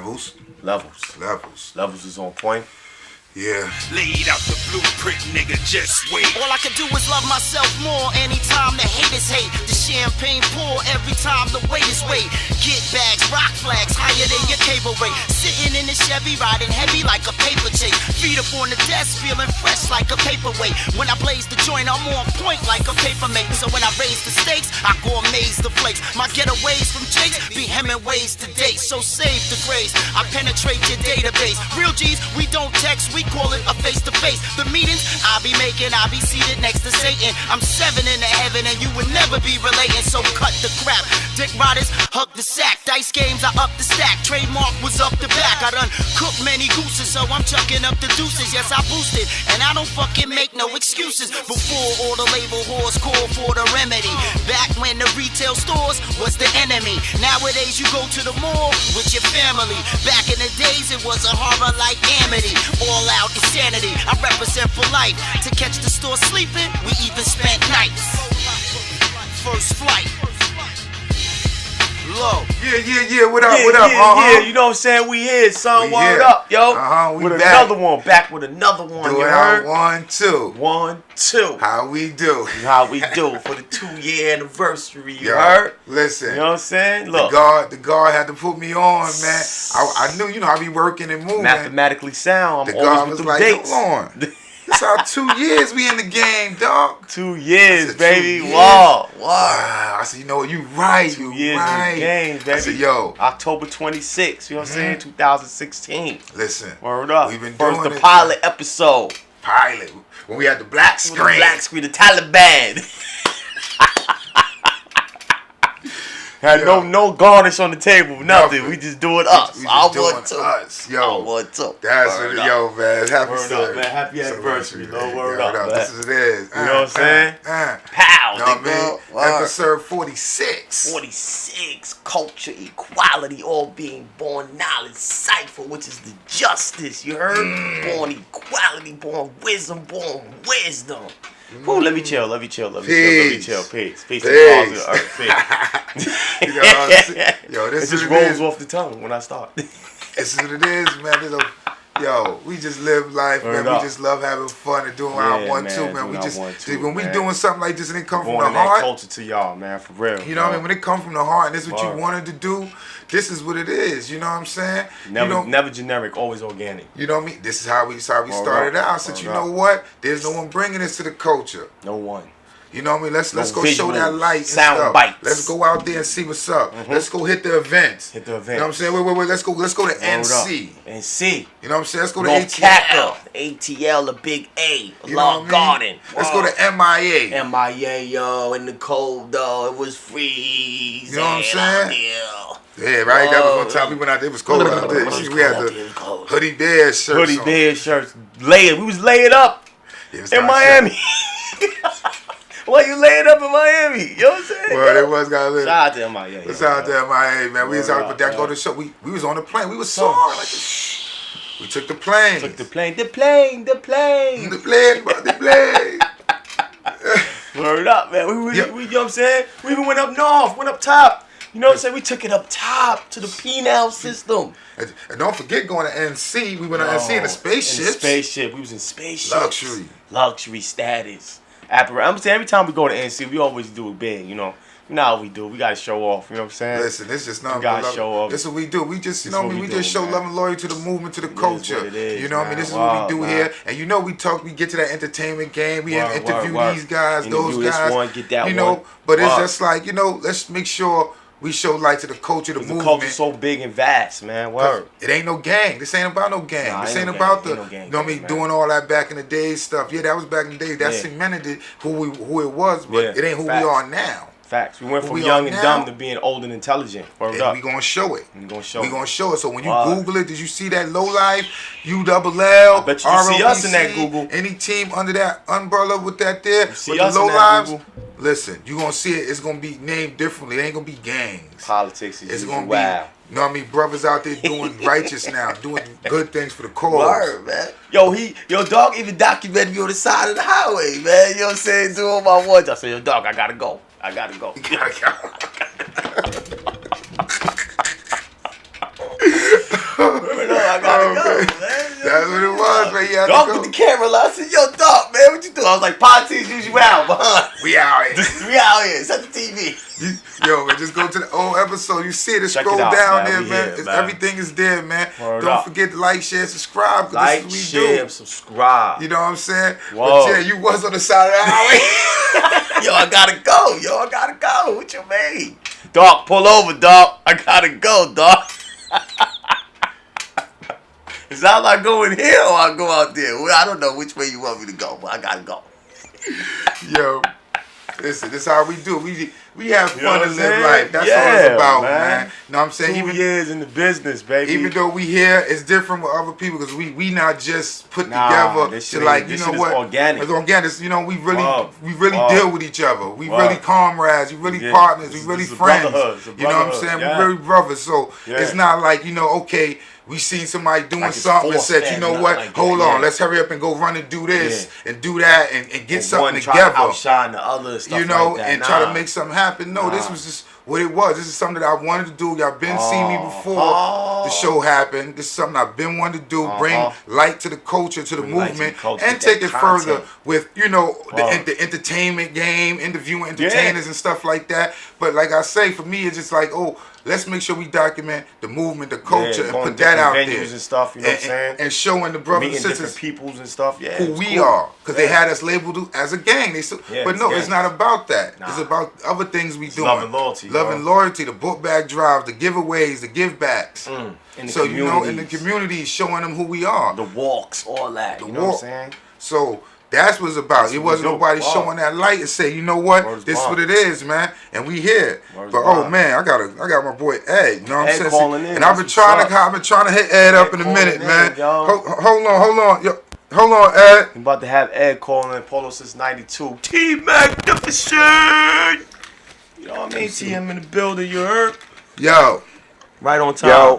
Levels. Levels is on point. Yeah. Laid out the blueprint, nigga, just wait. All I can do is love myself more anytime the haters hate. The champagne pour every time the waiters wait. Get bags, rock flags, higher than your cable rate. Sitting in the Chevy, riding heavy like a paper chase. Feet up on the desk, feeling fresh like a paperweight. When I blaze the joint, I'm on point like a paper mate. So when I raise the stakes, I go amaze the flakes. My getaways from Jakes be Hemingways to date. So save the grace, I penetrate your database. Real G's, we don't text, we call it a face-to-face. The meetings I be making, I be seated next to Satan. I'm 7 in the heaven and you would never be relating. So cut the crap. Dick riders, hug the sack. Dice games, I up the stack. Trademark was up the back. I done cooked many gooses, so I'm chucking up the deuces. Yes, I boosted, and I don't fucking make no excuses. Before all the label whores call for the remedy. Back when the retail stores was the enemy. Nowadays you go to the mall with your family. Back in the days it was a horror like Amity. All out insanity, I represent for life. To catch the store sleeping, we even spent nights. First flight. Low. Yeah. What up? Yeah. You know what I'm saying? We here, son. Word up, yo. We with back. Another one. Back with another one. Do you it heard? out 1, 2. 1, 2. How we do? How we do for the 2-year anniversary. You heard? Listen. You know what I'm saying? Look. The guard had to put me on, man. I knew, I be working and moving. Mathematically sound. The I'm guard always was with like, them dates. hold on. It's our 2 years we in the game, dog. 2 years, said, baby. 2 years. Wow. I said, you know what? You right. 2 You years right. in the game, baby. I said, yo. October 26th, you know what I'm saying? 2016. Listen. Word up. We've been First doing the it. pilot episode. Pilot. When we had the black screen. The black screen, the Taliban. Had no garnish on the table, nothing. We just doing us. We I just doing want to. us. Yo. I want to. That's Word what, up. yo, man. Happy Word up, man. Happy anniversary. No word up, man. This is it is. You know what I'm saying? Pow, Know what I nigga. mean? Episode 46. 46, culture, equality, all being born knowledge, cipher, which is the justice, you heard? Born equality, born wisdom, Ooh, let me chill. Peace. Peace. to the earth. Peace. You know what I'm saying? Yo, It this just is rolls off the tongue when I start. This is what it is, man. Yo, we just live life, man. We just love having fun and doing our 1, 2, man. We just when we doing something like this and it come from the Born that heart. culture to y'all, man, for real. You know what I mean? When it come from the heart and this is what you wanted to do, this is what it is. You know what I'm saying? Never generic, always organic. You know what I mean? This is how we started out. I said, you know what? There's no one bringing this to the culture. No one. You know what I mean? Let's go visuals, show that light and sound stuff. bites. Let's go out there and see what's up. Let's go hit the events. Hit the events. You know what I'm saying? Wait. Let's go to NC. NC. You know what I'm saying? Let's go to North ATL. ATL, the big A. You know Law what I mean? Garden. Let's go to MIA. MIA, yo, in the cold, though. It was freezing. You know what I'm saying? Yeah, Yeah, right? That was one time we went out there. It was cold out there. We had the hoodie bear shirts Hoodie on. bear shirts. We was laid up Yeah, in Miami. Why you laying up in Miami? You know what I'm saying? Well, it was got lit. Shout out to MIA. Shout out to MIA, man. We was out, but that go to show. We was on the plane. We was soaring like this. We took the plane. The plane. Word up, man. We you know what I'm saying? We even went up north, went up top. You know what I'm saying? We took it up top to the penal system. And don't forget going to NC. We went to NC in the spaceship. We was in spaceships. Luxury status. I'm saying every time we go to NC, we always do it big, you know. You know how we do. We gotta show off. You know what I'm saying? Listen, it's just nothing. We gotta show off. This is what we do. We just, you know what I mean? We just show love and loyalty to the movement, to the culture. Is, you know what I mean? This is what we do here. And you know we get to that entertainment game. We interview these guys, those guys. Get that you know, but it's just like, you know, let's make sure we show light to the culture, the movement. The culture's so big and vast, man. Word. It ain't no gang. This ain't about no gang. Nah, this ain't ain't no about gang. the, Ain't no gang, you know what I mean, man. doing all that back in the days stuff. Yeah, that was back in the days. That cemented who it was, but it ain't who we are now. Facts. We went from young and dumb to being old and intelligent. And we gonna show it. We gonna show it. So when you Google it, did you see that low life, ULL, I bet you RLPC, see us in that Google. Any team under that umbrella with that there, with see the us low in that lives, Google. listen, you gonna see it. It's gonna be named differently. It ain't gonna be gangs. Politics is It's usually gonna wild. be, you know what I mean, brothers out there doing righteous now, doing good things for the cause. Word, man. Yo, dog even documented me on the side of the highway, man. You know what I'm saying? Doing my ones. I said, yo, dog, I gotta go. man. Yeah, Dog with the camera. I said, yo, dog, man, what you doing? I was like, politics usually out, but we out here. We out here. Set the TV. Yo, man, just go to the old episode. You see it, Check scroll it out, down man. there, We man. here, man. Everything is there, man. Word Don't up. forget to like, share, subscribe. Like, this is share, what we do. subscribe. You know what I'm saying? Whoa. But yeah, you was on the side of the highway. Yo, I gotta go. What you mean? Dog, pull over, dog. I gotta go, dog. Is that like going here or I go out there? Well, I don't know which way you want me to go, but I gotta go. Yo, listen, this is how we do. We have You know fun what to I'm live saying? life. That's all Yeah, it's about, man. man. You know what I'm saying? 2 years in the business, baby. Even though we here, it's different with other people because we not just put Nah, together this to shit like, ain't- you this know shit is what? organic. It's organic. It's, you know, we really Wow. deal with each other. We Wow. really comrades. We really Yeah. partners. This We really is a friends. brotherhood. It's a You know what I'm brotherhood. saying? Yeah. We really brothers. So Yeah. it's not like, you know, okay, we seen somebody doing Like it's something and forced, said, man, you know not what? like that. Hold on, Yeah. let's hurry up and go run and do this Yeah. and do that and get Or something one try together. to outshine the other stuff You know, like that. and try Nah. to make something happen. No, this Nah. was just what it was. This is something that I wanted to do. Y'all been seeing me before Oh. the show happened. This is something I've been wanting to do. Bring light to the culture, to the Bring light to the movement, culture, and get take that it further content. with, you know, Word. the entertainment game, interviewing entertainers and stuff like that. But like I say, for me, it's just like, oh, let's make sure we document the movement, the culture, and going put to that out different there. venues and stuff, you know what I'm saying? And showing the brothers Meeting and sisters different peoples and stuff. Yeah, who it's we cool. are, because they Yeah. had us labeled as a gang. Yeah, But no, it's it's not about that. Nah. It's about other things we doing. love and loyalty, love bro. and loyalty, the book bag drives, the giveaways, the give backs. In the So you know, in the communities. community, showing them who we are. The walks, all that. The You know what I'm walk. saying? So that's what it's about. That's It what we wasn't do. nobody Wow. showing that light and say, you know what, Word is this is bond. what it is, man, and we here. Word is But oh bond. man, I got my boy Ed. You know what I'm Ed saying? calling in, And I've been that's trying what's to hit Ed up in a calling minute, in, man. yo. Hold on, yo. Hold on, Ed. I'm about to have Ed calling in Polo since 92. T Magnificent! You know what I mean? TM in the building, you heard? Yo, Right on time.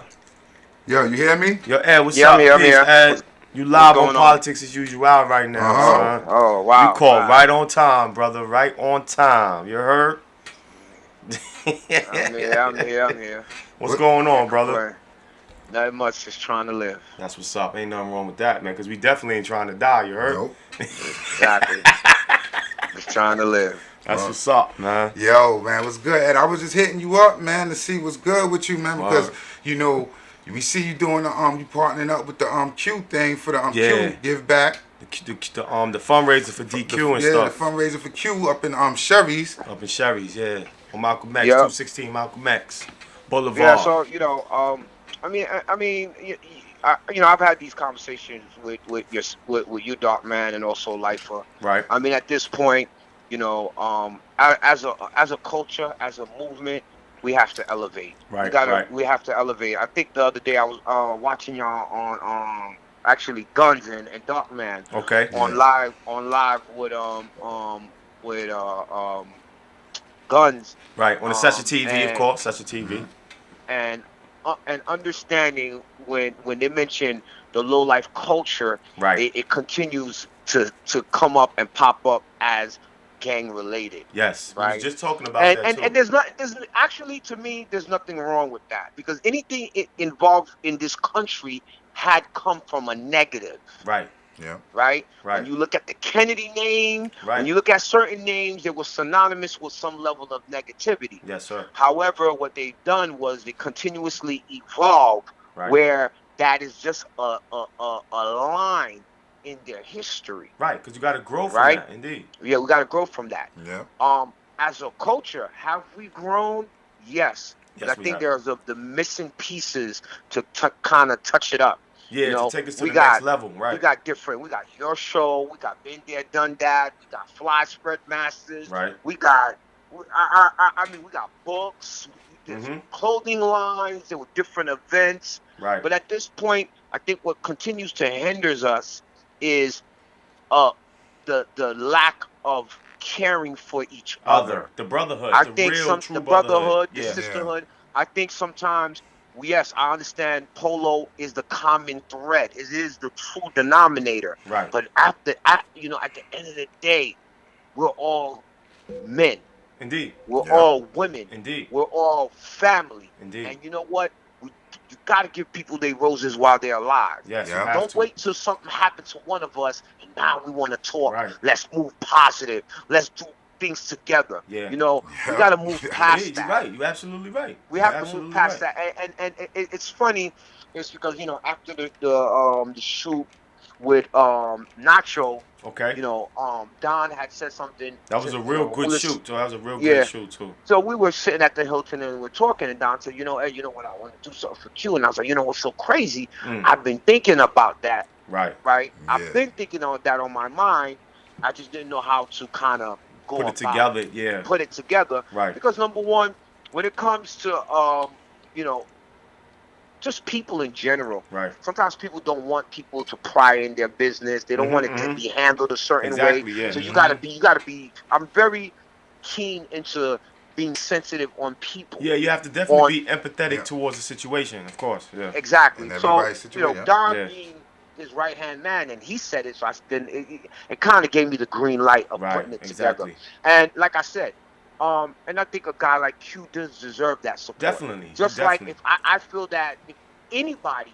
you hear me? Yo, Ed, what's Yeah, up? I'm here, I'm Peace, here. Ed. You live on going on? Politics as Usual right now, son. Oh, wow. You called Wow. right on time, brother. Right on time. You heard? I'm here. What's going on, brother? Nothing much, just trying to live. That's what's up. Ain't nothing wrong with that, man, because we definitely ain't trying to die, you heard? Nope. Exactly. Just trying to live. That's what's up, man. Yo, man, what's good? Ed, I was just hitting you up, man, to see what's good with you, man, because Word. you know we see you doing the you partnering up with the Q thing for the Yeah. Q give back. The fundraiser for DQ and yeah, stuff. the fundraiser for Q up in Cheri's. Up in Cheri's, yeah. On Malcom X, Yep. 216 Malcom X Boulevard. Yeah, so, you know, I've had these conversations with you, Dark Man, and also Lifa. Right. I mean, at this point, you know, as a culture, as a movement, we have to elevate. Right, We have to elevate. I think the other day I was watching y'all on actually Guns and Darkman. Okay. On live with Guns. Right, on the Session TV, of and- course, Session TV. And understanding when they mention the low life culture, Right. it continues to come up and pop up as gang related. Yes, we Right. was just talking about And that too. and there's actually, to me, there's nothing wrong with that, because anything involved in this country had come from a negative. Right, Yeah. Right? Right. When you look at the Kennedy name, Right. when you look at certain names that were synonymous with some level of negativity. yes, sir. However, what they've done was they continuously evolve, Right. where that is just a line in their history. Right, because you got to grow from Right. that, indeed. Yeah, we got to grow from that. Yeah. As a culture, have we grown? Yes. But Yes, I we think have. there's the missing pieces to kind of touch it up. Yeah, You know, to take us to we the got- next level, right? We got your show, we got Been There, Done That, we got Fly Spread Masters, Right. we got, I mean, we got books, there's Mhm. clothing lines, there were different events. Right. But at this point, I think what continues to hinders us is the lack of caring for each other. The brotherhood, I the think real, true the brotherhood, the Yeah. sisterhood. I think sometimes, yes, I understand polo is the common thread. It is the true denominator. Right. But at the end of the day, we're all men. Indeed. We're Yeah. all women. Indeed. We're all family. Indeed. And you know what? you got to give people their roses while they're alive. Yes, Yeah. you have Don't to. wait till something happens to one of us and now we want to talk. Right. Let's move positive. Let's do things together. Yeah. You know, Yeah. we got to move Yeah, past you're that. right. You're absolutely right. We You're have to absolutely move past right. that. And it's funny. It's because, you know, after the shoot with Nacho, Okay. you know, Don had said something. That was to, a you real know, good let's- shoot. So that was a real Yeah. good shoot too. So we were sitting at the Hilton and we were talking, and Don said, you know, hey, you know what, I want to do something for Q. And I was like, you know what's so crazy? Mm. I've been thinking about that, Right. right? Yeah. I've been thinking of that on my mind. I just didn't know how to kind of go Put it about together. Yeah. put it together. Right. Because number one, when it comes to, you know, just people in general, Right. sometimes people don't want people to pry in their business. They don't want it to be handled a certain Exactly, way. yeah. So you gotta be. I'm very keen into being sensitive on people. Yeah, you have to definitely be On- empathetic Yeah. towards the situation, of course. Yeah. Exactly. In So everybody's you know, situation. Don Yeah. being his right hand man, and he said it. So it kind of gave me the green light of Right. putting it Exactly. together. And like I said, and I think a guy like Q does deserve that support. Definitely. Just definitely. like if I feel that if anybody,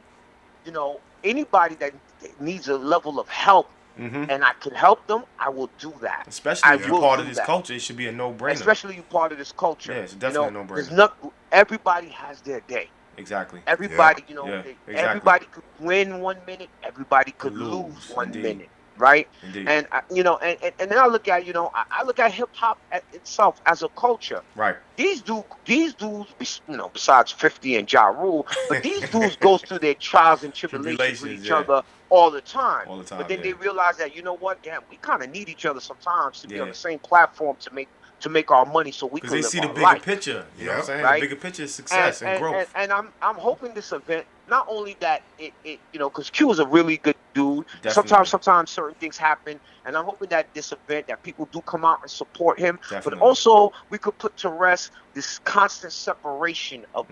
you know, anybody that needs a level of help Mm-hmm. and I can help them, I will do that. Especially I if you're will part of do this that. culture, it should be a no-brainer. Especially you part of this culture. Yeah, it's You definitely know, a no-brainer. there's not everybody has their day. Exactly. Everybody, you know, Yeah, exactly. everybody could win 1 minute, everybody could Could lose lose, 1 indeed. minute, right? Indeed. And you know, and then I look at, you know, I look at hip hop itself as a culture. Right. These dudes, you know, besides 50 and Ja Rule, but these dudes go through their trials and tribulations with each yeah. other all the time. All the time, But then yeah. they realize that, you know what, damn, we kind of need each other sometimes to be Yeah. on the same platform to make our money so we Because can they live see the our bigger life. picture. You know what I'm Yeah. saying? Right. The bigger picture is success and growth. And I'm hoping this event, not only that it you know, because Q is a really good dude. Definitely. Sometimes certain things happen, and I'm hoping that this event, that people do come out and support him. Definitely. But also we could put to rest this constant separation of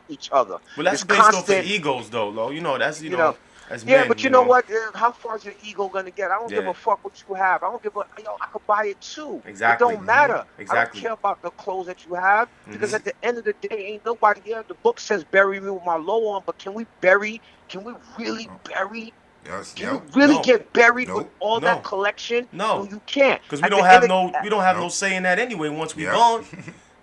each other. Well, that's This based off constant- of egos, though, Lo. You know, that's, you You know, know, as Yeah, men, but you know what? How far is your ego gonna get? I don't give Yeah. a fuck what you have. I don't give a. Yo, I could buy it too. Exactly. It don't matter. I Exactly. don't care about the clothes that you have because Mhm. at the end of the day, ain't nobody here. The book says bury me with my low on, but can we really bury? Yes, Can yep. we really No. get buried with Nope. all No. that collection? No. you can't. Because we At don't the have end of- no Nope. say in that anyway. Once we Yeah. gone,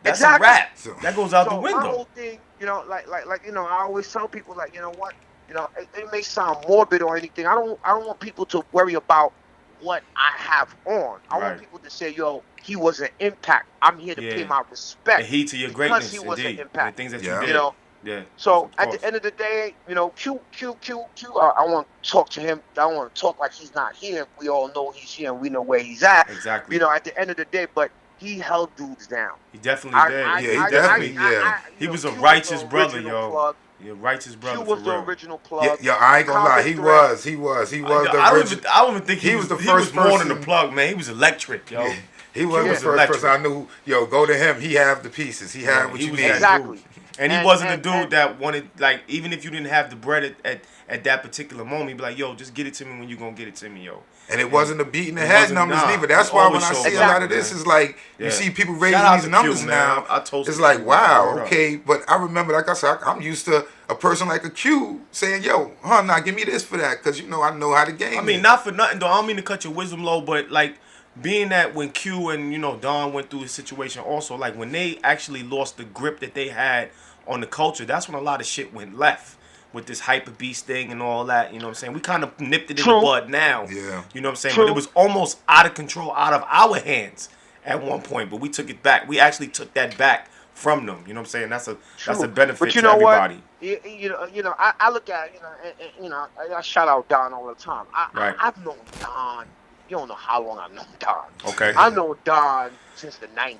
that's Exactly. a wrap. So- That goes out So the my window. whole thing, you know, like you know, I always tell people, like, you know what, you know, it may sound morbid or anything. I don't want people to worry about what I have on. I Right. want people to say, yo, he was an impact. I'm here to Yeah. pay my respect. The heat to your because greatness, he was an indeed. impact. And the things that Yeah. you did. You know. Yeah. So of at course. the end of the day, you know, Q, I want to talk to him. I want to talk like he's not here. We all know he's here and we know where he's at. Exactly. You know, at the end of the day, but he held dudes down. He definitely did. Yeah, he definitely- yeah. He you was know, a Q righteous the brother, original yo. plug. You're a righteous brother, Q was for the real. original plug. Yeah, I ain't gonna lie. He was the I original. don't even think he was the he was first more than a person- plug, man. He was electric, yo. He was Q the was first electric. person I knew. Yo, go to him. He have the pieces. He have what he you was need. that Exactly. dude. And he And- wasn't and- the dude and- that wanted, like, even if you didn't have the bread at that particular moment, he'd be like, yo, just get it to me when you're gonna get it to me, yo. And it wasn't the beating the It head wasn't- numbers nah. neither. That's He why when always I showed see a up, lot of this, man. is like Yeah. you see people Shout raising out these to numbers Q, man. now. I toasted It's like, Q, man. wow, Word up. okay. But I remember, like I said, I'm used to a person like a Q saying, yo, nah, give me this for that, because, you know, I know how the game I mean, is. not for nothing, though. I don't mean to cut your wisdom low, but, like, being that when Q and, you know, Don went through his situation also, like, when they actually lost the grip that they had on the culture, that's when a lot of shit went left. With this hyper beast thing and all that, you know what I'm saying? We kind of nipped it in the True. bud now. Yeah. You know what I'm saying? True. But it was almost out of control, out of our hands at one point. But we took it back. We actually took that back from them. You know what I'm saying? That's a True. benefit But you to know everybody. what? You know, I look at, you know, and, you know, I shout out Don all the time. Right. I've known Don. You don't know how long I've known Don. Okay. I've known Don since the 90s,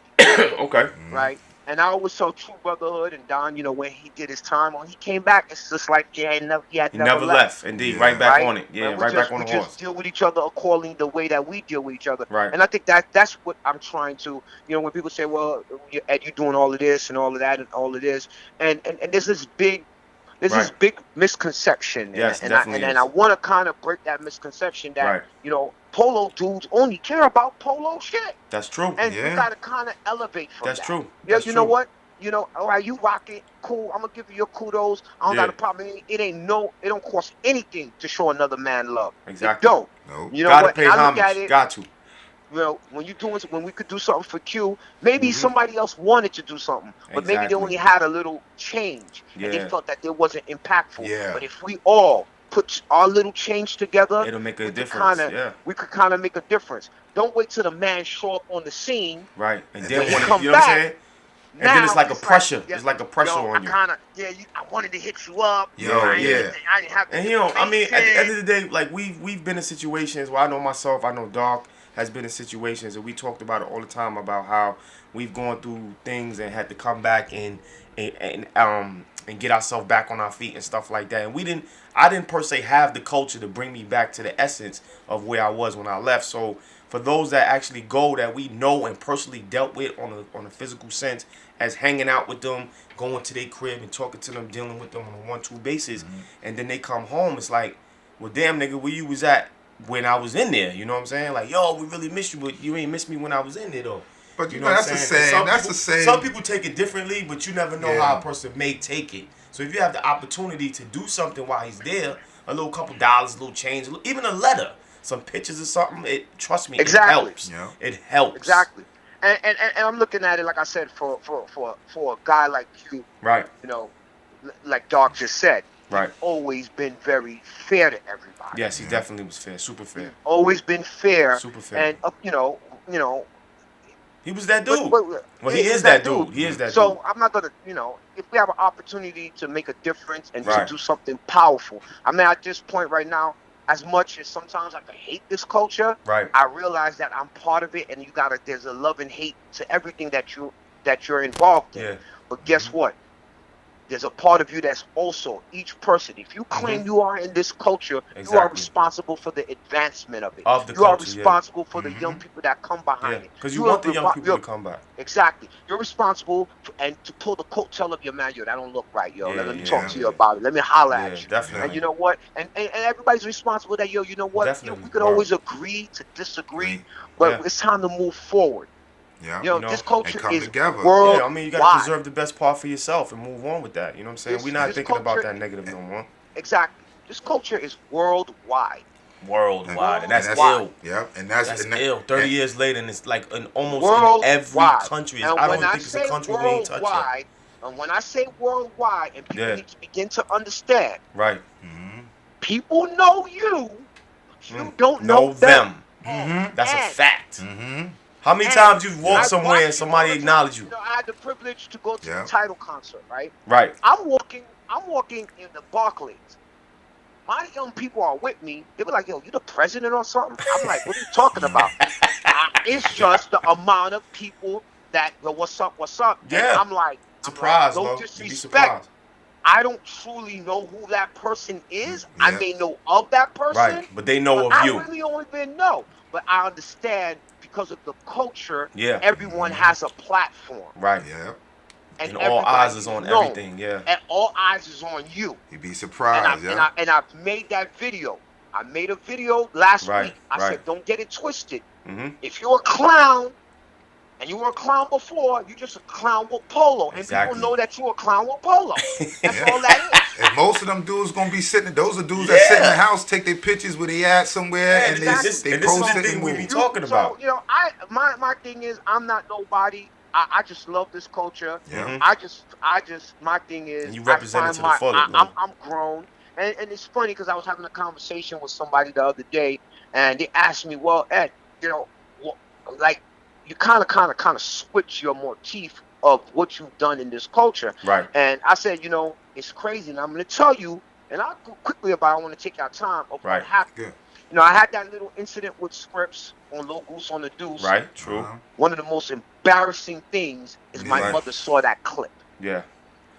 Okay. right? And I always saw True Brotherhood and Don, you know, when he did his time, when he came back, it's just like he had He never never left. Indeed. Yeah. Right back right? on it. Yeah, And right back on the we horse. just deal with each other according the way that we deal with each other. Right. And I think that's what I'm trying to, you know, when people say, well, Ed, you doing all of this and all of that and all of this, and there's this big misconception. Yes, and definitely I is. want to kind of break that misconception that, Right. you know, polo dudes only care about polo shit. That's true. And Yeah. you got to kind of elevate from That's that. true. Yeah, That's you know true. what? You know, all right, you rock it, cool. I'm gonna give you your kudos. I don't got a problem. It don't cost anything to show another man love. Exactly. It don't. Nope. You know Gotta what? pay And I homage. look at it. Got to. You know, when we could do something for Q, maybe somebody else wanted to do something, but maybe they Exactly. only had a little change, and they Yeah. felt that it wasn't impactful. Yeah. But if we all put our little change together, It'll make a we could difference. we could kind of make a difference. Don't wait till the man show up on the scene. Right. And When then he when come you know what I'm back, saying? And then it's like a pressure. yeah, It's like a pressure yo, on you. I wanted to hit you up. Yo, I yeah. didn't have And I mean, at the end of the day, like we've been in situations where I know myself, I know Doc has been in situations, and we talked about it all the time about how we've gone through things and had to come back and get ourselves back on our feet and stuff like that. And I didn't per se have the culture to bring me back to the essence of where I was when I left. So for those that actually go, that we know and personally dealt with on a physical sense, as hanging out with them, going to their crib and talking to them, dealing with them on a 1-2 basis, and then they come home, it's like, well, damn, nigga, where you was at when I was in there? You know what I'm saying? Like, yo, we really miss you, but you ain't miss me when I was in there, though. But you know, what that's I'm the saying? same. And That's the same. Some people take it differently, but you never know Yeah. how a person may take it. So if you have the opportunity to do something while he's there, a little couple dollars, a little change, even a letter, some pictures or something, trust me, Exactly. it helps. Yeah. It helps. Exactly. And I'm looking at it, like I said, for a guy like you, Right. you know, like Doc just said, Right. always been very fair to everybody. Yes, he definitely was fair. Super fair. Always been fair. Super fair. And you know, He was that dude. but- Well, he is that dude. He is that So dude. I'm not gonna, you know, if we have an opportunity to make a difference and Right. to do something powerful. I mean, at this point right now, as much as sometimes I can hate this culture, Right. I realize that I'm part of it, and there's a love and hate to everything that you're involved in. Yeah. But guess what? There's a part of you that's also each person. If you claim you are in this culture, you are Exactly. responsible for the advancement of it. Of the you are culture, yeah. responsible for the young people that come behind Yeah. it. Because you want the young people to come back. Exactly. You're responsible and to pull the coattail of your man. Yo, that don't look right, yo. Yeah, Let me yeah, talk to you yeah. about it. Let me holler Yeah, at you. definitely. And you know what? And everybody's responsible that, yo, you know what? Definitely. We could Right. always agree to disagree, Right. but Yeah. it's time to move forward. Yeah. You know, You know, this and culture come is together. worldwide. Yeah, I mean, you got to preserve the best part for yourself and move on with that. You know what I'm saying? This- We're not this thinking about culture- that negative no more. Exactly. This culture is worldwide. Worldwide. And that's Worldwide. ill. Yep. And that's That's and that- ill. 30 and- years later, and it's like almost Worldwide. in every country. And I when don't think it's a say country we ain't touched yet. worldwide, and when I say worldwide, and people Yeah. need to begin to understand, Right. people know you, but you don't know them. That's a And- fact. Mhm. How many And times you've walked I somewhere watch and it somebody all the time. acknowledged you? You know, I had the privilege to go to Yeah. the Tidal concert, right? Right. I'm walking in the Barclays. My young people are with me. They were like, yo, you the president or something? I'm like, what are you talking about? It's just the amount of people that go, what's up? And Yeah. I'm like, Surprised, no bro. You'd be disrespect. surprised. I don't truly know who that person is. I Yeah. may know of that person. Right. But they know but of you. I really don't even know. But I understand because of the culture, Yeah. everyone has a platform. Right. Yeah. And all everybody eyes is on knows. everything. Yeah. And all eyes is on you. You'd be And, surprised. Yeah. I've made that video. I made a video last Right, week. I right. said, don't get it twisted. Mm-hmm. If you're a clown, and you were a clown before, you're just a clown with polo. And Exactly. people know that you're a clown with polo. That's Yeah. all that is. And most of them dudes gonna be sitting. Those are dudes that sit in the house, take their pictures where they at somewhere, and and they this post is the it thing and we be move. talking about. So, you know, my thing is, I'm not nobody. I just love this culture. Yeah. Mhm. I just, my thing is, And you represent I it to find the fullest, I'm man. grown. And it's funny because I was having a conversation with somebody the other day, and they asked me, well, Ed, you know, like, you kind of switch your motif of what you've done in this culture. Right. And I said, you know, it's crazy. And I'm going to tell you, and I'll go quickly about it. I want to take our time of Right. what happened. Good. You know, I had that little incident with Scripps on Lil Goose on the Deuce. Right. True. One of the most embarrassing things is my Right. mother saw that clip. Yeah.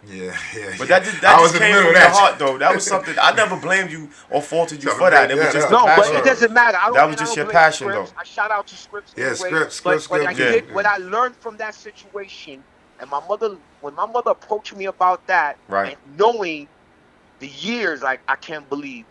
Yeah. But yeah. that I was just in the came middle from of your that. heart, though. That was something I never blamed you or faulted you Something for that. It like was that, just yeah. the No, but passion. it doesn't matter. I don't, That was and I just don't your blame passion, Scripps. though. I shout out to Scripps. Yeah, anyway. Scripps But I good. did, what I learned from that situation, and when my mother approached me about that, Right. and knowing the years, like, I can't believe,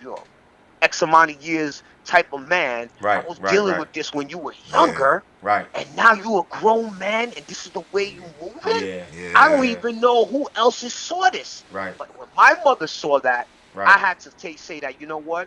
X X amount of years type of man. Right, I was right, dealing right. with this when you were younger. Right. And now you a grown man, and this is the way you moving. Yeah. I don't even know who else saw this. Right. But when my mother saw that, Right. I had to say that, you know what?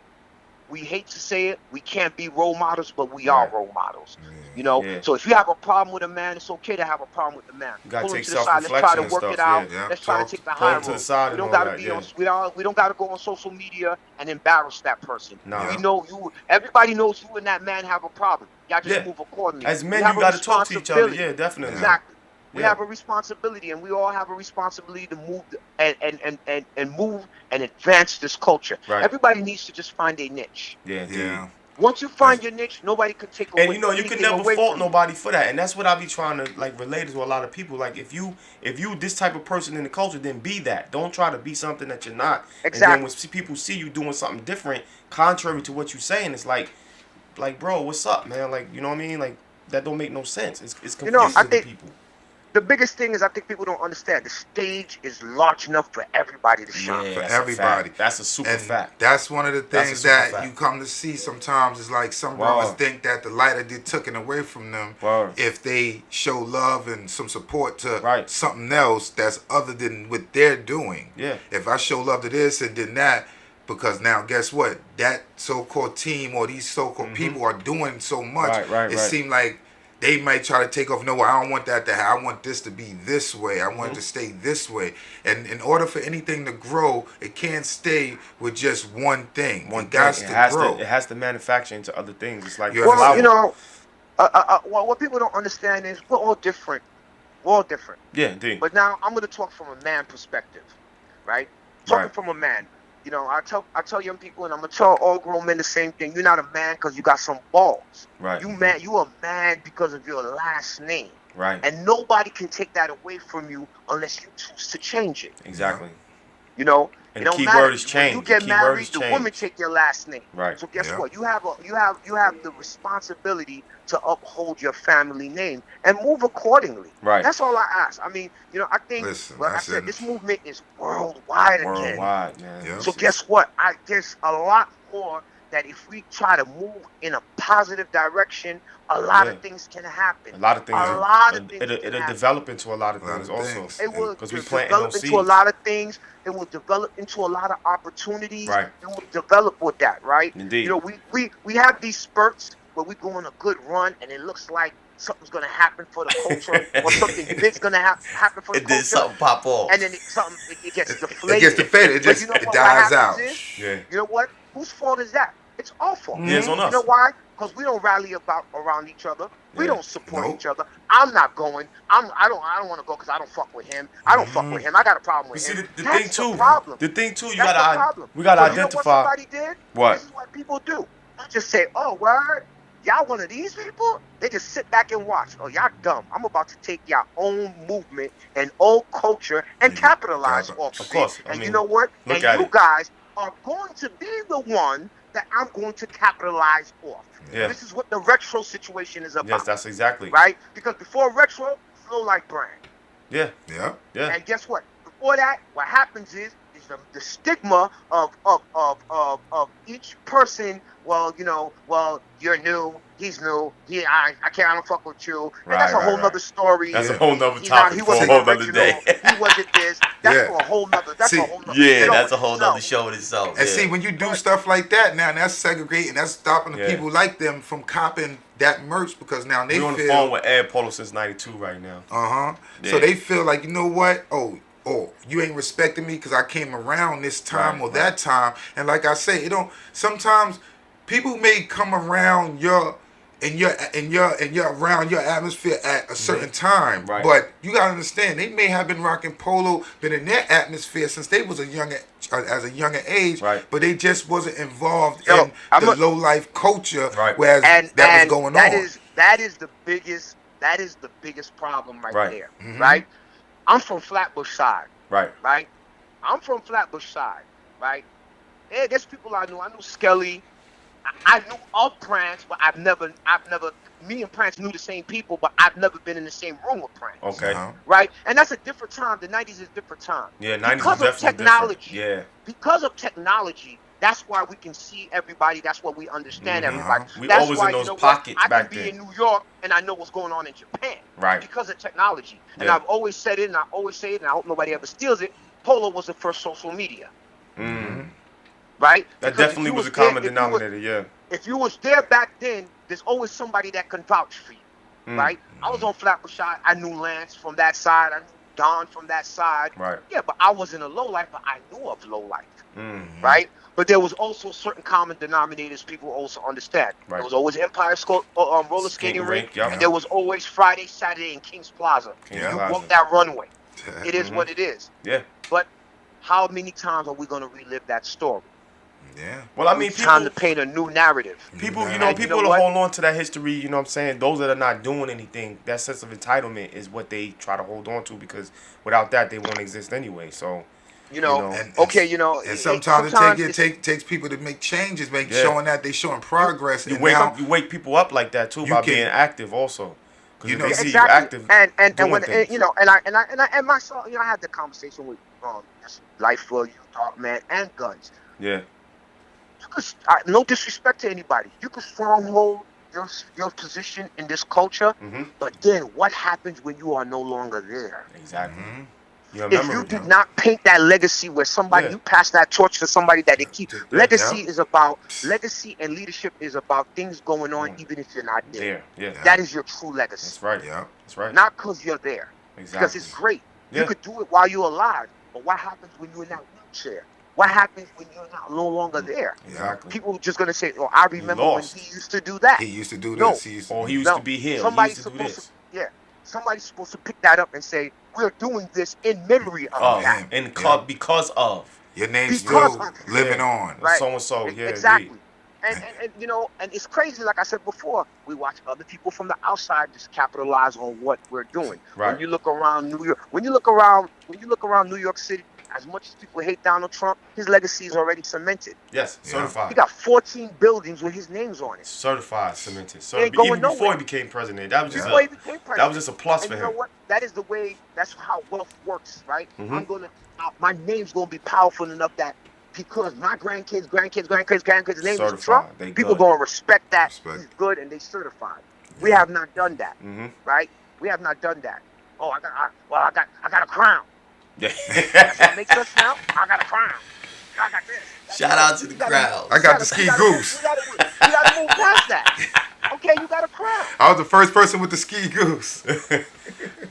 We hate to say it, we can't be role models, but we are role models. You know? Yeah. So if you have a problem with a man, it's okay to have a problem with the man. You gotta Pull him take to the side. Let's try to self-reflection work and it stuff, out. yeah. Let's try to take the Pull high him to the road. side We and don't all gotta that, be yeah. on we don't gotta go on social media and embarrass that person. No. We know you. Everybody knows you and that man have a problem. Y'all just Yeah. move accordingly. As men, We have you a gotta talk to each other. responsibility. Yeah, definitely. Exactly. We Yeah. have a responsibility, and we all have a responsibility to move and move and advance this culture. Right. Everybody needs to just find a niche. Yeah, Yeah. Once you find your niche, nobody can take away. And you know, you can anything never away fault from you. nobody for that. And that's what I be trying to like relate to a lot of people. Like if you this type of person in the culture, then be that. Don't try to be something that you're not. Exactly. And then when people see you doing something different, contrary to what you're saying, it's like bro, what's up, man? Like, you know what I mean? Like that don't make no sense. It's confusing You know, I to think people. the biggest thing is I think people don't understand the stage is large enough for everybody to shine. Yeah, For that's a everybody. fact. That's a super And fact. that's one of the That's a things super that fact. you come to see sometimes is like some Wow. brothers think that the lighter get taken away from them Wow. if they show love and some support to Right. something else that's other than what they're doing. Yeah. If I show love to this and then that, because now guess what? That so-called team or these so-called people are doing so much. Mm-hmm. Right, it right. seems like they might try to take off. No, I don't want that to happen. I want this to be this way. I want Mm-hmm. it to stay this way. And in order for anything to grow, it can't stay with just one thing. It got to grow. It has to manufacture into other things. It's like Yeah. Well, flour. you know, well, what people don't understand is we're all different. We're all different. Yeah, indeed. But now I'm going to talk from a man perspective, right? Talking Right. from a man. You know, I tell young people, and I'm gonna tell all grown men the same thing. You're not a man because you got some balls. Right. You a man because of your last name. Right. And nobody can take that away from you unless you choose to change it. Exactly. You know, And it the don't key matter. word is When change. you The get key word married, is the change. woman take your last name. Right. So guess Yeah. what? You have the responsibility to uphold your family name and move accordingly. Right. That's all I ask. I mean, you know, I think, Listen, like I that's said, it. this movement is worldwide again. Worldwide, man. Yeah. So guess what? There's a lot more that if we try to move in a positive direction, a lot Yeah. of things can happen. A lot of things. A lot of things It'll can happen. develop into a lot of A lot things of also. things. It will Because we planting develop those into a seeds. lot of things. It will develop into a lot of opportunities. Right. It will develop with that, right? Indeed. You know, we have these spurts where we go on a good run, and it looks like something's gonna happen for the culture, or something big's gonna happen for the And culture. then something pop off. And then it gets deflated. It gets deflated. It But just you know it what dies happens out. is, Yeah. you know what? Whose fault is that? It's our fault. Yeah, it's on us. You know why? Because we don't rally around each other. We Yeah. don't support Nope. each other. I'm not going. I don't want to go because I don't fuck with him. I don't fuck with him. I got a problem You with see, him. the That's thing too. The problem. The thing too. You That's the gotta. problem. We gotta So you know identify. what somebody did? What? This is what people do. They just say, "Oh, word, y'all one of these people?" They just sit back and watch. Oh, y'all dumb. I'm about to take y'all own movement and old culture and capitalize off Of it. course. I And mean, you know what? look And at you it. guys are going to be the one that I'm going to capitalize off. Yeah. This is what the retro situation is about. Yes, that's exactly. Right? Because before retro, flow like brand. Yeah. Yeah. Yeah. And guess what? Before that, what happens is the stigma of each person. Well, you know, you're new, he's new. I don't fuck with you. And Right, that's a right, whole right. nother story. That's a whole nother He topic for a wasn't whole nother original. day. He wasn't this. That's Yeah. for a whole nother. That's See, a whole nother. Yeah, show that's a in whole itself. nother show in itself. And yeah. see, when you do stuff like that, now that's segregating. That's stopping the Yeah. people like them from copping that merch because now they We're on the feel. phone with Ed Polo since '92 right now. So Yeah. they feel like, you know what? Oh, you ain't respecting me because I came around this time Right, or that time. And like I say, it don't. Sometimes people may come around your around your atmosphere at a certain time, Right. but you gotta understand they may have been rocking polo, been in their atmosphere since they was as a younger age, Right. but they just wasn't involved Yo, in I'm the a- low life culture, Right. whereas that was going that on. that is the biggest problem right Right. there. Mhm. Right? I'm from Flatbush side. Right. Right? I'm from Flatbush side, right? Yeah, there's people I knew. I knew Skelly. I knew of Prance, but I've never, me and Prance knew the same people, but I've never been in the same room with Prance. Okay. Uh-huh. Right? And that's a different time. The 90s is a different time. Yeah, '90s Because is of definitely technology. different. Yeah. Because of technology, That's why we can see everybody. That's why we understand everybody. We That's always why, in those you know pockets what? back I can then. be in New York and I know what's going on in Japan. Right. Because of technology. And Yeah. I've always said it, and I always say it, and I hope nobody ever steals it. Polo was the first social media. Right? That Because definitely if you was a there- common denominator, yeah. If you was there back then, there's always somebody that can vouch for you. Right? I was on Flatbush Shot. I knew Lance from that side. I knew Don from that side. Right. Yeah, but I wasn't a low life, but I knew of low life. Right? But there was also certain common denominators people also understand. Right. There was always Empire roller skating rink, yep. and there was always Friday, Saturday in Kings Plaza. Kings You Plaza. walk that runway. It is what it is. Yeah. But how many times are we going to relive that story? Yeah. Well, I mean, It's time to people, paint a new narrative. people, you And know, you people know to what? hold on to that history, you know what I'm saying? Those that are not doing anything, that sense of entitlement is what they try to hold on to, because without that, they won't exist anyway. So, And sometimes it takes people to make changes, showing that they showing progress. You and wake people up like that too by being active also. You know, they see exactly. you active, and when things. you know, and myself, you know, I had the conversation with Lifa, you thought, man, and guns. Yeah. You could, no disrespect to anybody. You could stronghold your position in this culture, but then what happens when you are no longer there? Exactly. If you did not paint that legacy where somebody you pass that torch to somebody that they keep. Legacy is about legacy, and leadership is about things going on even if you're not there. Yeah. That is your true legacy. That's right. Yeah. That's right. Not because you're there. Exactly. Because it's great. Yeah. You could do it while you're alive. But what happens when you're in that wheelchair? What happens when you're no longer there? Exactly. People are just gonna say, "Oh, I remember when he used to do that." He used to do No. this. He used to be here. Somebody's he used to do supposed this. to, somebody's supposed to pick that up and say, "We're doing this in memory of that." And because of your name's Because still of- living on. Right. So and so. Yeah. Exactly. Indeed. And you know, and it's crazy. Like I said before, we watch other people from the outside just capitalize on what we're doing. Right. When you look around New York, when you look around New York City, as much as people hate Donald Trump, his legacy is already cemented. Yes. Certified. He got 14 buildings with his names on it. Certified, cemented. He ain't going Even before nowhere. he became president, that was just Before he became president. that was just a plus And for you know him. what? That is the way. That's how wealth works, right? My name's gonna be powerful enough that because my grandkids' name is Trump, They people good. gonna respect that he's good and they certified. We have not done that, right? We have not done that. Oh, I got a crown. Yeah. That's what makes us now. I got a crown. I got this. Shout out to the crowd. I got the ski goose. You gotta move past that. Okay, you got a crown. I was the first person with the ski goose.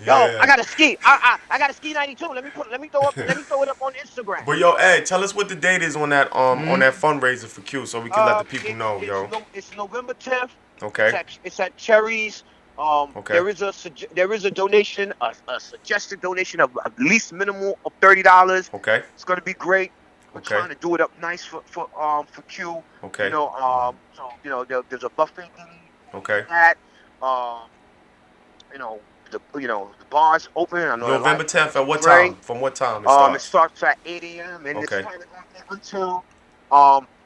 Yo, I got a ski. I got a ski 92. Let me throw it up on Instagram. But yo, Ed, tell us what the date is on that on that fundraiser for Q, so we can let the people know, yo. It's November 10th. Okay. It's at Cheri's. Okay. There is a donation, a suggested donation of at least minimal of $30. Okay. It's gonna be great. We're Okay. trying to do it up nice for Q. Okay. You know, so you know there's a buffet. Okay. That you know the bar's open. I know November 10th at what Great. time? From what time? It starts at 8 a.m. and Okay. it's kind of until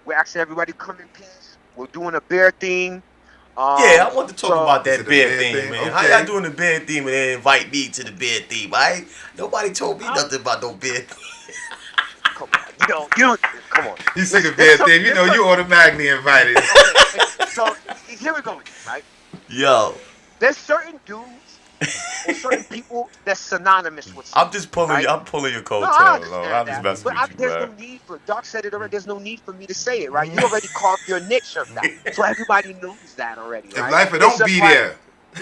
we're asking everybody to come in peace. We're doing a bear theme. Yeah, I want to talk about Is that it a bear bear theme, theme? man. Okay. How y'all doing the bear theme and then invite me to To the bed theme, right? Nobody told me nothing about no bed theme. Come on, you don't come on. You see the bad thing, you know you automatically invited. So here we go, right? Yo. There's certain dudes or certain people that's synonymous with I'm something. just pulling right? you. I'm pulling your No, I coattail, understand I'm that. just messing But with you, there's man. no need for Doc said it already. There's no need for me to say it, right? You already carved your niche of that, so everybody knows that already. If Right? Lifa It's don't just be like- there.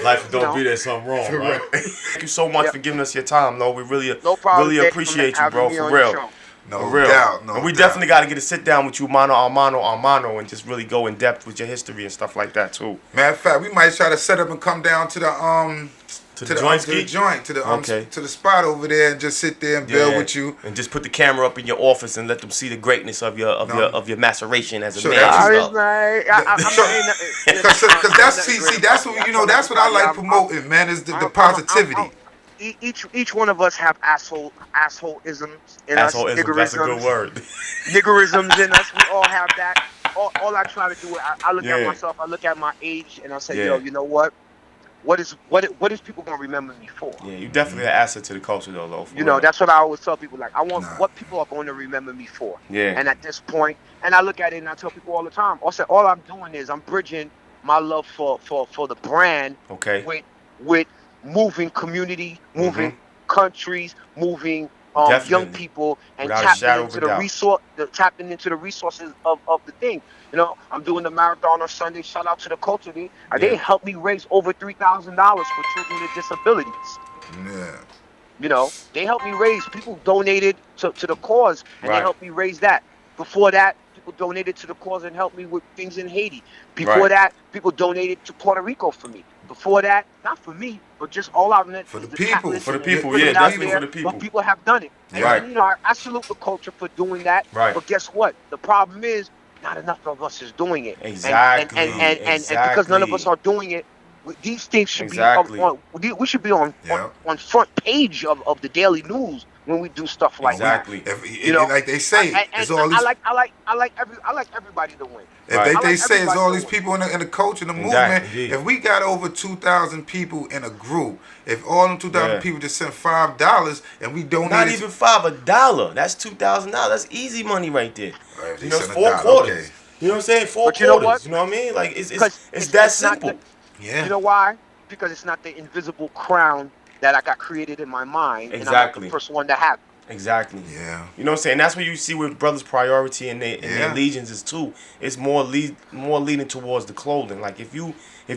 Life don't know. be there, something wrong, right? Thank you so much for giving us your time, Lo. We really, No problem. really Thank you appreciate for you, bro, having me for on your real. show. No For real. doubt, no And we doubt. definitely got to get a sit down with you, mano a mano, and just really go in depth with your history and stuff like that too. Matter of fact, we might try to set up and come down to the To the joint ski? to the Okay. to the spot over there and just sit there and build with you. and just put the camera up in your office and let them see the greatness of your maceration as a Sure, man. that's- and All stuff. right, Cause that's that's what that's what I like promoting, man, is the positivity. Each one of us have asshole-isms in us. Asshole-ism, that's a good niggerisms. word. Niggerisms in us. We all have that. All I try to do, I look Yeah. at myself, I look at my age, and I say, Yeah. yo, you know what? what is people gonna remember me for? Yeah, you definitely an asset to the culture though, Lo. You know, that's what I always tell people. Like, I want what people are going to remember me for. Yeah. And at this point, and I look at it and I tell people all the time. Also, all I'm doing is I'm bridging my love for the brand. Okay. With moving community, moving countries, moving young people, and tapping into the resources of the thing. You know, I'm doing the marathon on Sunday. Shout out to the culture. They helped me raise over $3,000 for children with disabilities. Yeah. You know, they helped me raise. People donated to the cause, and they helped me raise that. Before that, people donated to the cause and helped me with things in Haiti. Before that, people donated to Puerto Rico for me. Before that, not for me, but just all out in it. For the people. For the people, yeah, definitely for the people. But people have done it. And, you know, I salute the culture for doing that. Right. But guess what? The problem is, not enough of us is doing it. Exactly. And because none of us are doing it, these things should be on, we should be on front page of the daily news when we do stuff like that. You know, like they say, it's all these. I like everybody to win. If they say it's all these people in the culture, the movement. If we got over 2,000 people in a group, if all them 2,000 people just sent $5 and we donate, not even $5, that's $2,000. That's easy money right there. You know, 4 quarters. You know what I'm saying? 4 quarters. You know what? You know what I mean? Like it's that simple. You know why? Because it's not the invisible crown that I got created in my mind. Exactly. And I'm the first one to have it. Exactly. Yeah. You know what I'm saying? That's what you see with brothers' priority and their legions is too. It's more leaning towards the clothing. Like if you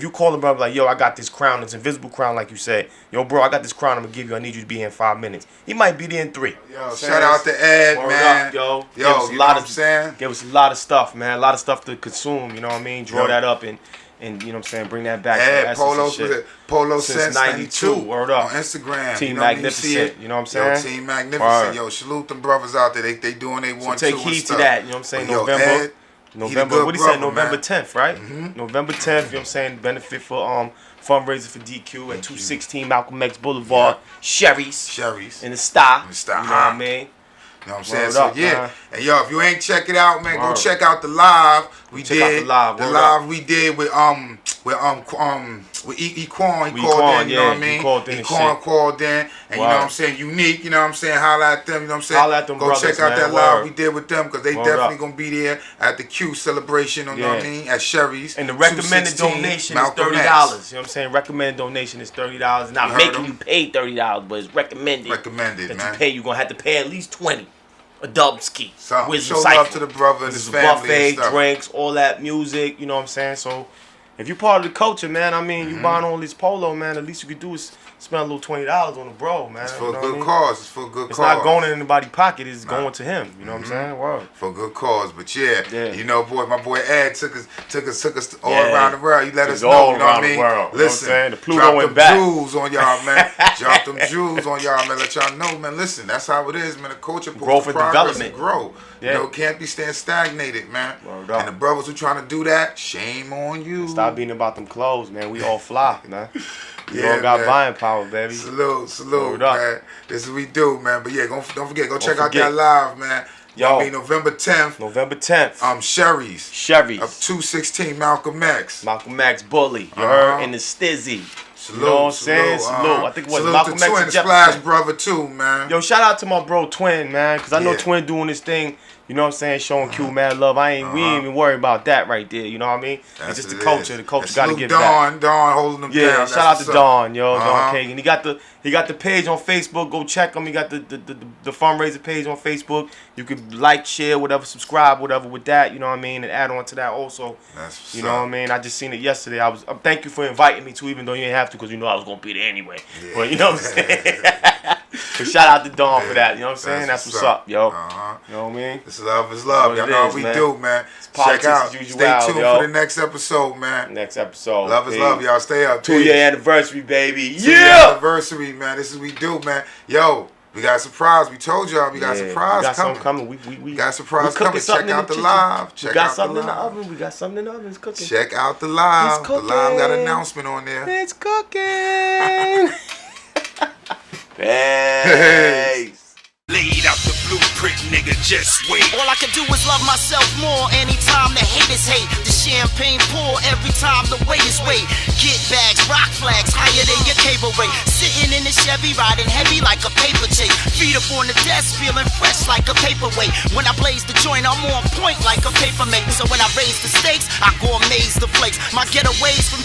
call a brother like, yo, I got this crown, it's invisible crown, like you said. Yo, bro, I got this crown. I'm gonna give you. I need you to be here in 5 minutes. He might be there in 3. Yo, shout out to Ed, man. Up, yo, you know what I'm saying? Give us a lot of stuff, man. A lot of stuff to consume. You know what I mean? Draw that up and you know what I'm saying, bring that back to Polo since 92. Word up. On Instagram. Team Magnificent. You know what I'm saying? Yo, Team Magnificent. Yo, salute them brothers out there. They doing they want to. So take heed to that. You know what I'm saying? November. What he said? November 10th, right? November 10th. You know what I'm saying? Benefit for fundraiser for DQ at 216 Malcom X Blvd. Cheri's. In the Star. You know what I mean? You know what I'm saying? So yeah, and yo, if you ain't check it out, man, go check out the live we did. The live we did with Equan. He called in, you know what I mean? Equan called in, and you know what I'm saying? Unique, you know what I'm saying? Holla at them, you know what I'm saying? Holla at them brothers, go check out man. that live we did with them, because they definitely gonna be there at the Q celebration, you know what I mean? At Cheri's. And the recommended donation is $30. You know what I'm saying? Recommended donation is $30. Not making you pay $30, but it's recommended. Recommended, that man. You pay. You're gonna have to pay at least 20. A dub ski. Show love to the brother and his family. Buffet, and stuff. drinks, all that music, you know what I'm saying? So if you're part of the culture, man, I mean, you buying all these polo, man, the least you could do is spend a little $20 on a bro, man. It's for a good cause. It's for a good cause. It's not going in anybody's pocket. It's going to him. You know what I'm saying? Word. For a good cause. But yeah, you know, my boy Ed took us all around the world. He let us know, you know what I mean? Listen, you know the Pluto went back. Drop them jewels on y'all, man. Drop them jewels on y'all, man. Let y'all know, man. Listen, that's how it is, man. The culture growth and development. Grow. You know, can't be staying stagnated, man. And the brothers who trying to do that, shame on you. Stop being about them clothes, man. We all fly, man. We all got buying power, baby. Salute, man. This is what we do, man. But yeah, don't forget, go check out that live, man. Yo, November 10th. November 10th. Cheri's. Up 216 Malcom X. Malcom X Bully. You heard? In the Stizzy. Salute, you know what I'm saying? Salute. I think it was Malcom X Twin, Splash brother too, man. Yo, shout out to my bro Twin, man, because I know Twin doing this thing. You know what I'm saying? Showing Q mad love. We ain't even worried about that right there. You know what I mean? It's just the culture. The culture got to give back. Don holding them down. Yeah, shout out to Don, yo, Don Kagan. He got the page on Facebook. Go check him. He got the fundraiser page on Facebook. You could like, share, whatever, subscribe, whatever with that. You know what I mean? And add on to that also. You know what I mean? I just seen it yesterday. Thank you for inviting me to, even though you didn't have to, because you know I was gonna be there anyway. Yeah. But you know what I'm saying? But shout out to Don for that. You know what I'm saying? That's what's up, yo. You know what I mean? This love is love. Y'all know what we do, man. Check out. Stay tuned for the next episode, man. Next episode. Love is love, y'all. Stay up. 2-year anniversary, baby. 2-year anniversary, man. This is what we do, man. Yo, we got a surprise. We told y'all we got a surprise coming. We got something coming. We got a surprise coming. Check out the live. We got something in the oven. We got something in the oven. It's cooking. Check out the live. It's cooking. The live got an announcement on there. It's cooking. Peace. Laid out the blueprint, nigga. nigga, just wait. All I can do is love myself more anytime the haters hate. The champagne pour every time the waiters wait. Get bags, rock flags, higher than your cable rate. Sitting in the Chevy, riding heavy like a paper chase. Feet up on the desk, feeling fresh like a paperweight. When I blaze the joint, I'm on point like a paper mate. So when I raise the stakes, I go amaze the flakes. My getaways from